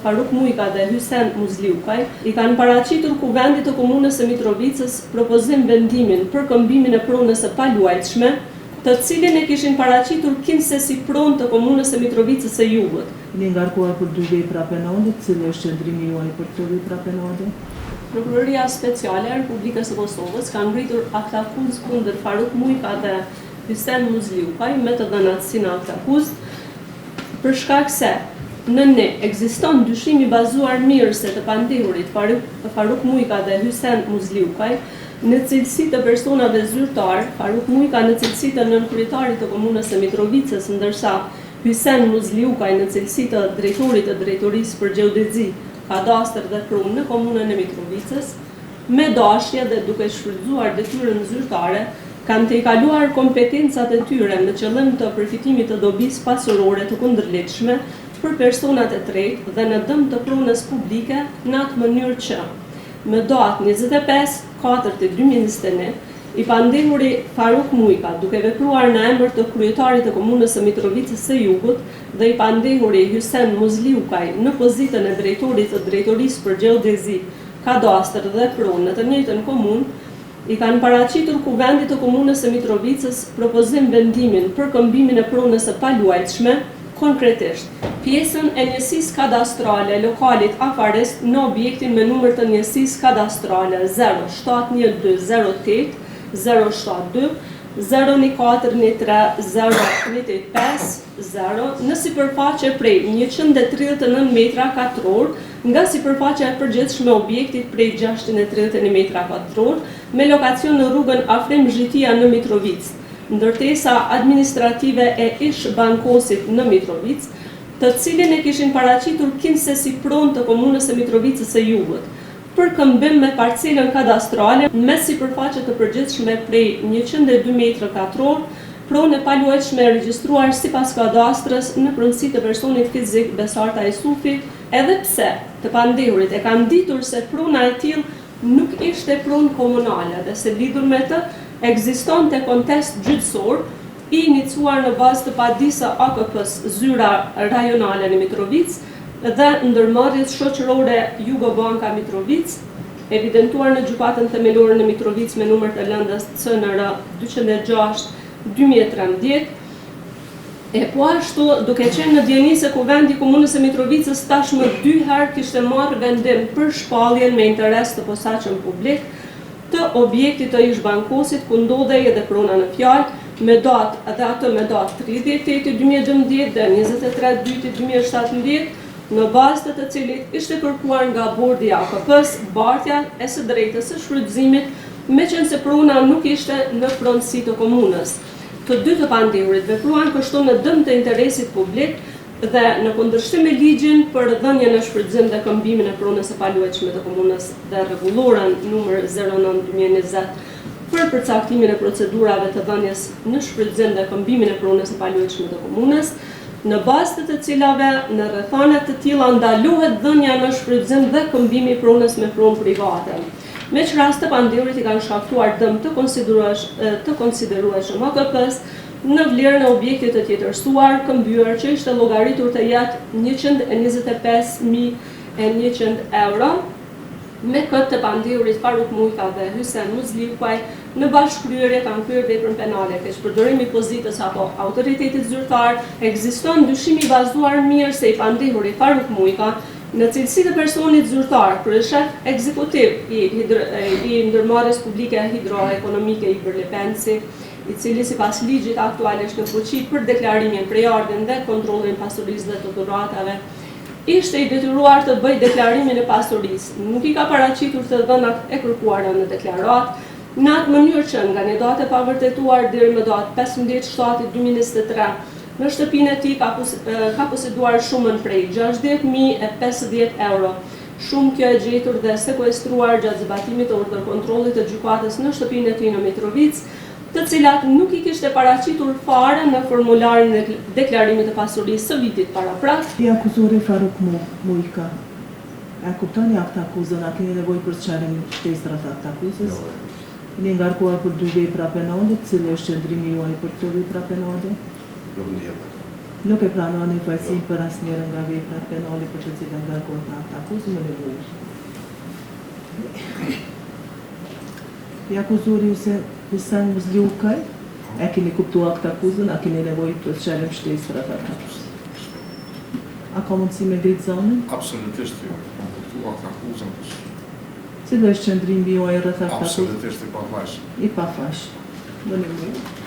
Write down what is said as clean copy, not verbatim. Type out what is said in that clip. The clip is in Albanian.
Faruk Mujka dhe Hysen Muzliukaj i kanë paraqitur Kuvendit të Komunës së Mitrovicës propozim vendimin për këmbimin e pronës së paluajtshme, të cilin e kishin paraqitur kinse si pronë të Komunës së Mitrovicës së Jugut. Një ngarkuar për 2 vepra penale, cili është qëndrimi juaj për këto vepra penale? Prokuroria Speciale e Republikës së Kosovës ka ngritur aktakuzë kundër Faruk Mujka dhe Hysen Muzliukaj me të dhënat si në aktakuzë për shkak se në ne ekziston dyshim i bazuar mirëse të pandehurit Faruk Mujka dhe Hysen Muzliukaj në cilësi të personave zyrtar, Faruk Mujka në cilësi të nënkryetarit të Komunës së Mitrovicës, ndërsa Hysen Muzliukaj në cilësi të drejtorit të drejtorisë për gjeodezi, kadastër dhe prunë në Komunën e Mitrovicës, me dashje dhe duke shfrytzuar detyrën zyrtare, kanë të i kaluar kompetencat e tyre në qëllim të përfitimit të dobisë pasurore të kundërligjshme për personat e tretë dhe në dëm të pronës publike në atë mënyrë që, me datë 25/4/2021, i pandehuri Faruk Mujka, duke vepruar në emër të kryetarit të Komunës së Mitrovicës së Jugut dhe i pandehuri Hysen Muzliukaj në pozitën e drejtorit të drejtorisë për gjeodezi, kadastër dhe prunë në të njëjtën komunë, i kanë paraqitur Kuvendit të Komunës së Mitrovicës propozim vendimin për këmbimin e pronës së paluajtshme, konkretisht pjesën e njësisë kadastrale lokalit afarist në objektin me numër të njësisë kadastrale 071208 072 01413 085 në sipërfaqe prej 139 metra katror nga sipërfaqja e përgjithshme e objektit prej 631 metra katror me lokacion në rrugën Afrim Zhitia në Mitrovicë, ndërtesa administrative e ish bankosit në Mitrovicë, të cilin e kishin paraqitur kinse si pronë të Komunës së Mitrovicës së Jugut, për këmbim me parcelën kadastrale me sipërfaqe të përgjithshme prej 102 metra katror, pronë e paluajtshme regjistruar sipas kadastrës në pronësi të personit fizik Besarta Jusufi, edhe pse të pandehurit e kanë ditur se prona e tillë nuk ishte pronë komunale dhe se lidhur me të ekzistonte kontest gjyqësor i iniciuar në bazë të padisë AKP-s Zyra Rajonale në Mitrovicë dhe ndërmarrjes shoqërore Jugobanka Mitrovicë, evidentuar në gjykatën themelore në Mitrovicë me numër të lëndës CNR 206/2013, e po ashtu duke qenë në dieni se Kuvendi i Komunës së Mitrovicës tashmë 2 herë kishte marrë vendim për shpalljen me interes të posaçëm publik të objektit të ish bankosit ku ndodhej edhe prona në fjalë me datë dhe atë me datë 30/8/2012 dhe 23/2/2017, në bazë të cilit ishte kërkuar nga bordi i AKP-s bartja e së drejtës së shfrytëzimit, meqense prona nuk ishte në pronësi të komunës. Të dy të pandehurit vepruan kështu në dëm të interesit publik dhe në kundërshtim me ligjin për dhënien në shfrytëzim dhe këmbimin e pronës së paluajtshme të komunës dhe rregulloren numër 09/2020 për përcaktimin e procedurave të dhënies në shfrytëzim dhe këmbimin e pronës së paluajtshme të komunës, në bazë të cilave në rrethana të tilla ndalohet dhënia në shfrytëzim dhe këmbimi i pronës me pronë private. Me që rast të pandehurit i kanë shkaktuar dëm të konsiderueshëm AKP-s në vlerën e objektit të tjetërsuar, këmbyer që ishte llogaritur të jetë 125.100 euro, me këtë të pandehurit Faruk Mujka dhe Hysen Muzliukaj në bashkëkryerje kanë kryer veprën penale, keqpërdorimi i pozitës apo autoritetit zyrtar, ekziston dyshim i bazuar mirë se i pandehuri Faruk Mujka në cilësi të personit zyrtar, kryeshef ekzekutiv i ndërmarrjes publike hidroekonomike i Bërlepensi, i cili sipas ligjit aktual është në fuqi për deklarimin, prejardhjen dhe kontrollin e pasurisë dhe të dhuratave, ishte i detyruar të bëjë deklarimin e pasurisë. Nuk i ka paraqitur të dhënat e kërkuara në deklarat, në atë mënyrë që nga një datë e pavërtetuar deri më datë 15/7/2023, në shtëpinë e tij ka poseduar shumën prej 60.050 euro. Shumë kjo e gjetur dhe sekuestruar gjatë zbatimit të urdhërkontrollit të gjykatës në shtëpinë e tij në Mitrovicë, të cilat nuk i kishte paraqitur fare në formularin e deklarimit të pasurisë së vitit paraprak. I akuzori Faruk Mujka, e kuptoni aktakuzën, a keni nevojë për sqarim shtesë rreth aktakuzës? Një ngarkuar për 2 vepra penale, cili është qëndrimi juaj për këto vepra penale? Nuk ndjehet. Nuk e pranoni fajsin për asnjërin nga veprat penale për të cilën ngarkohet nga ata akuzë më nevojë. I akuzori se Husen Muzliukaj, e keni kuptuar këtë akuzën, a keni nevojë për shërbim shtesë rreth atij? A ka mundësi me ngritë zonën? Absolutisht jo. Kam kuptuar këtë akuzën. Si do është qëndrimi juaj rreth akuzës? Absolutisht i pafashëm. I pafashëm. Më nevojë.